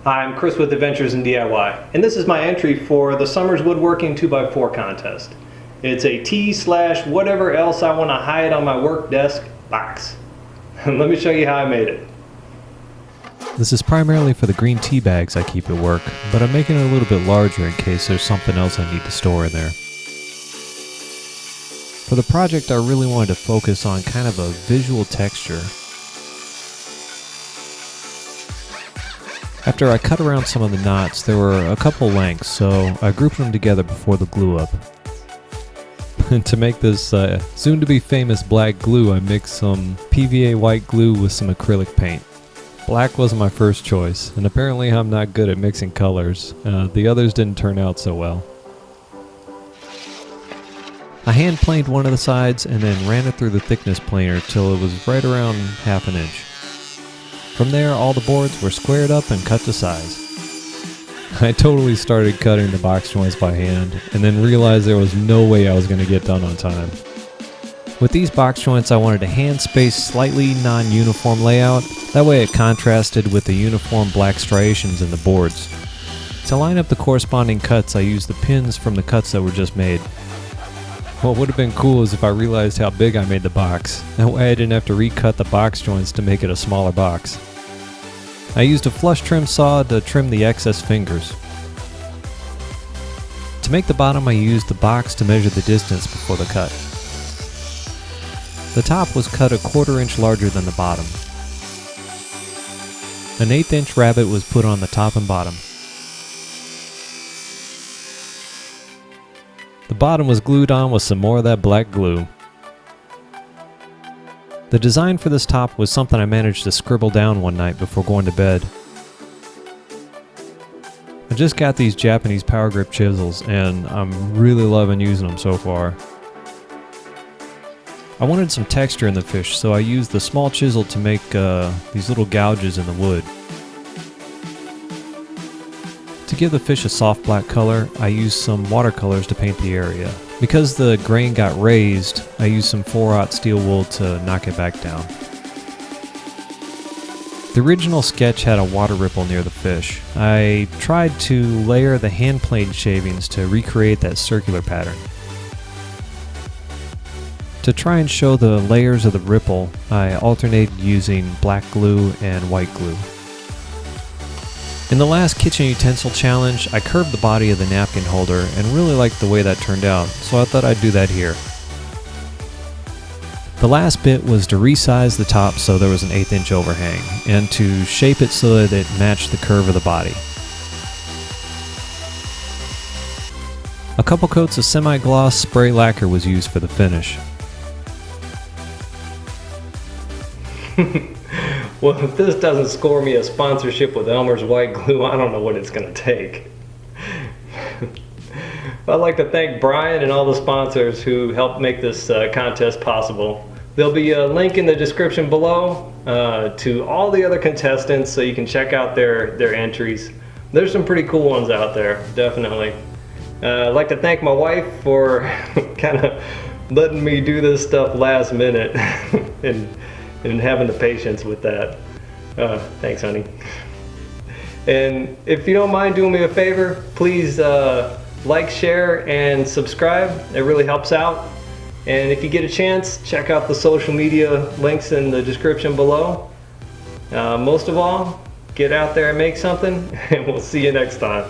Hi, I'm Chris with Adventures in DIY, and this is my entry for the Summers Woodworking 2x4 contest. It's a tea/whatever else I want to hide on my work desk box. Let me show you how I made it. This is primarily for the green tea bags I keep at work, but I'm making it a little bit larger in case there's something else I need to store in there. For the project, I really wanted to focus on kind of a visual texture. After I cut around some of the knots, there were a couple lengths, so I grouped them together before the glue up. To make this soon-to-be famous black glue, I mixed some PVA white glue with some acrylic paint. Black wasn't my first choice, and apparently I'm not good at mixing colors. The others didn't turn out so well. I hand planed one of the sides and then ran it through the thickness planer till it was right around ½ an inch. From there, all the boards were squared up and cut to size. I totally started cutting the box joints by hand and then realized there was no way I was going to get done on time. With these box joints, I wanted a hand spaced, slightly non-uniform layout. That way it contrasted with the uniform black striations in the boards. To line up the corresponding cuts, I used the pins from the cuts that were just made. What would have been cool is if I realized how big I made the box. That way I didn't have to recut the box joints to make it a smaller box. I used a flush trim saw to trim the excess fingers. To make the bottom, I used the box to measure the distance before the cut. The top was cut 1/4 inch larger than the bottom. An 1/8 inch rabbet was put on the top and bottom. The bottom was glued on with some more of that black glue. The design for this top was something I managed to scribble down one night before going to bed. I just got these Japanese power grip chisels and I'm really loving using them so far. I wanted some texture in the fish, so I used the small chisel to make these little gouges in the wood. To give the fish a soft black color, I used some watercolors to paint the area. Because the grain got raised, I used some 4/0 steel wool to knock it back down. The original sketch had a water ripple near the fish. I tried to layer the hand planed shavings to recreate that circular pattern. To try and show the layers of the ripple, I alternated using black glue and white glue. In the last kitchen utensil challenge, I curved the body of the napkin holder and really liked the way that turned out, so I thought I'd do that here. The last bit was to resize the top so there was an 1/8 inch overhang, and to shape it so that it matched the curve of the body. A couple coats of semi-gloss spray lacquer was used for the finish. Well, if this doesn't score me a sponsorship with Elmer's white glue, I don't know what it's going to take. I'd like to thank Brian and all the sponsors who helped make this contest possible. There'll be a link in the description below to all the other contestants so you can check out their entries. There's some pretty cool ones out there, definitely. I'd like to thank my wife for kind of letting me do this stuff last minute and having the patience with that. Thanks, honey. And if you don't mind doing me a favor, please like, share, and subscribe. It really helps out. And if you get a chance, check out the social media links in the description below. Most of all, get out there and make something, and we'll see you next time.